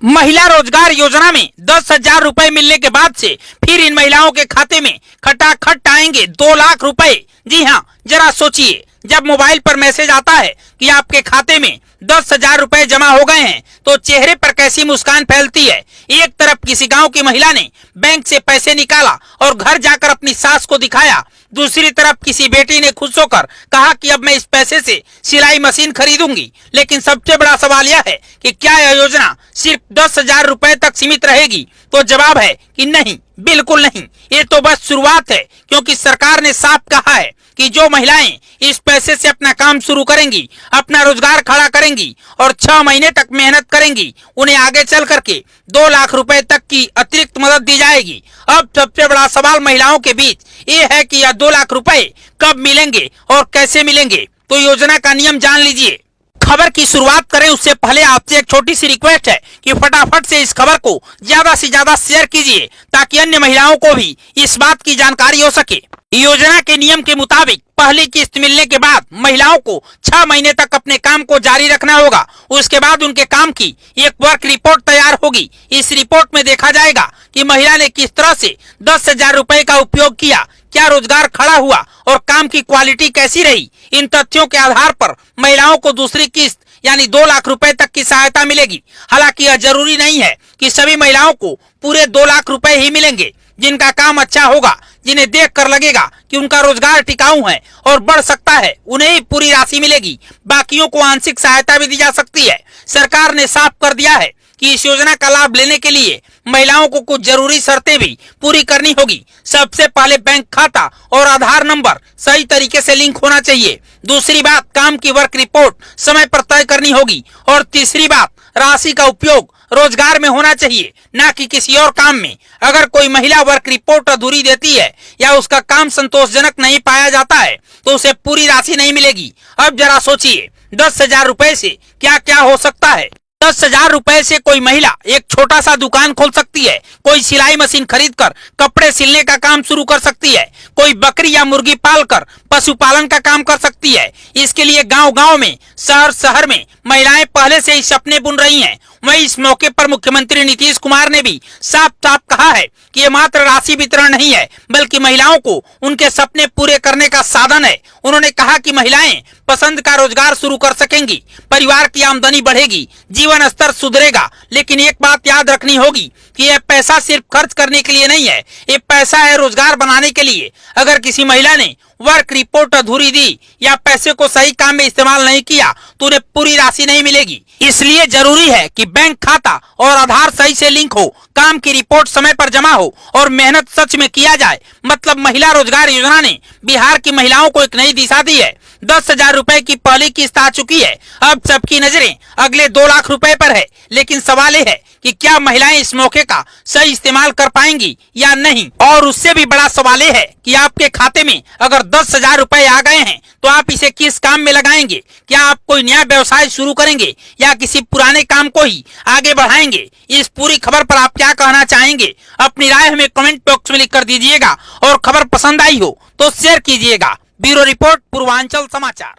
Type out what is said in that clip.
महिला रोजगार योजना में 10,000 रुपए मिलने के बाद से फिर इन महिलाओं के खाते में खटाखट आएंगे 2 लाख रुपए। जी हाँ, जरा सोचिए, जब मोबाइल पर मैसेज आता है कि आपके खाते में 10,000 रुपए जमा हो गए हैं तो चेहरे पर कैसी मुस्कान फैलती है। एक तरफ किसी गांव की महिला ने बैंक से पैसे निकाला और घर जाकर अपनी सास को दिखाया, दूसरी तरफ किसी बेटी ने खुश होकर कहा कि अब मैं इस पैसे से सिलाई मशीन खरीदूंगी। लेकिन सबसे बड़ा सवाल यह है कि क्या यह योजना सिर्फ 10,000 रुपए तक सीमित रहेगी? तो जवाब है कि नहीं, बिल्कुल नहीं। ये तो बस शुरुआत है, क्योंकि सरकार ने साफ कहा है कि जो महिलाएं इस पैसे से अपना काम शुरू करेंगी, अपना रोजगार खड़ा करेंगी और 6 महीने तक मेहनत करेंगी, उन्हें आगे चल करके 2 लाख रुपए तक की अतिरिक्त मदद दी जाएगी। अब सबसे बड़ा सवाल महिलाओं के बीच ये है कि यह 2 लाख रुपए कब मिलेंगे और कैसे मिलेंगे। तो योजना का नियम जान लीजिए। खबर की शुरुआत करें उससे पहले आपसे एक छोटी सी रिक्वेस्ट है कि फटाफट से इस खबर को ज्यादा से ज्यादा शेयर कीजिए ताकि अन्य महिलाओं को भी इस बात की जानकारी हो सके। योजना के नियम के मुताबिक पहली किस्त मिलने के बाद महिलाओं को 6 महीने तक अपने काम को जारी रखना होगा। उसके बाद उनके काम की एक वर्क रिपोर्ट तैयार होगी। इस रिपोर्ट में देखा जाएगा कि महिला ने किस तरह से 10,000 रुपए का उपयोग किया, क्या रोजगार खड़ा हुआ और काम की क्वालिटी कैसी रही। इन तथ्यों के आधार पर महिलाओं को दूसरी किस्त यानी 2 लाख रुपए तक की सहायता मिलेगी। हालांकि यह जरूरी नहीं है कि सभी महिलाओं को पूरे 2 लाख रुपए ही मिलेंगे। जिनका काम अच्छा होगा, जिन्हें देखकर लगेगा कि उनका रोजगार टिकाऊ है और बढ़ सकता है, उन्हें ही पूरी राशि मिलेगी। बाकियों को आंशिक सहायता भी दी जा सकती है। सरकार ने साफ कर दिया है कि इस योजना का लाभ लेने के लिए महिलाओं को कुछ जरूरी शर्तें भी पूरी करनी होगी। सबसे पहले बैंक खाता और आधार नंबर सही तरीके से लिंक होना चाहिए। दूसरी बात, काम की वर्क रिपोर्ट समय पर तय करनी होगी। और तीसरी बात, राशि का उपयोग रोजगार में होना चाहिए, न कि किसी और काम में। अगर कोई महिला वर्क रिपोर्ट अधूरी देती है या उसका काम संतोषजनक नहीं पाया जाता है तो उसे पूरी राशि नहीं मिलेगी। अब जरा सोचिए, 10,000 रुपए से क्या क्या हो सकता है। 10,000 रुपए से कोई महिला एक छोटा सा दुकान खोल सकती है, कोई सिलाई मशीन खरीदकर कपड़े सिलने का काम शुरू कर सकती है, कोई बकरी या मुर्गी पालकर पशुपालन का काम कर सकती है। इसके लिए गांव-गांव में, शहर में महिलाएं पहले से ही सपने बुन रही हैं। वहीं इस मौके पर मुख्यमंत्री नीतीश कुमार ने भी साफ साफ कहा है कि ये मात्र राशि वितरण नहीं है, बल्कि महिलाओं को उनके सपने पूरे करने का साधन है। उन्होंने कहा कि महिलाएं पसंद का रोजगार शुरू कर सकेंगी, परिवार की आमदनी बढ़ेगी, जीवन स्तर सुधरेगा। लेकिन एक बात याद रखनी होगी कि यह पैसा सिर्फ खर्च करने के लिए नहीं है, ये पैसा है रोजगार बनाने के लिए। अगर किसी महिला ने वर्क रिपोर्ट अधूरी दी या पैसे को सही काम में इस्तेमाल नहीं किया तो उन्हें पूरी राशि नहीं मिलेगी। इसलिए जरूरी है कि बैंक खाता और आधार सही से लिंक हो, काम की रिपोर्ट समय पर जमा हो और मेहनत सच में किया जाए। मतलब महिला रोजगार योजना ने बिहार की महिलाओं को एक नई दिशा दी है। 10,000 रुपए की पहली किस्त आ चुकी है। अब सबकी नजरें अगले 2 लाख रुपए पर है। लेकिन सवाल यह है कि क्या महिलाएं इस मौके का सही इस्तेमाल कर पाएंगी या नहीं। और उससे भी बड़ा सवाल यह है कि आपके खाते में अगर 10,000 रुपए आ गए हैं तो आप इसे किस काम में लगाएंगे। क्या आप कोई नया व्यवसाय शुरू करेंगे या किसी पुराने काम को ही आगे बढ़ाएंगे। इस पूरी खबर पर आप क्या कहना चाहेंगे, अपनी राय हमें कमेंट बॉक्स में लिख कर दीजिएगा। और खबर पसंद आई हो तो शेयर कीजिएगा। ब्यूरो रिपोर्ट, पूर्वांचल समाचार।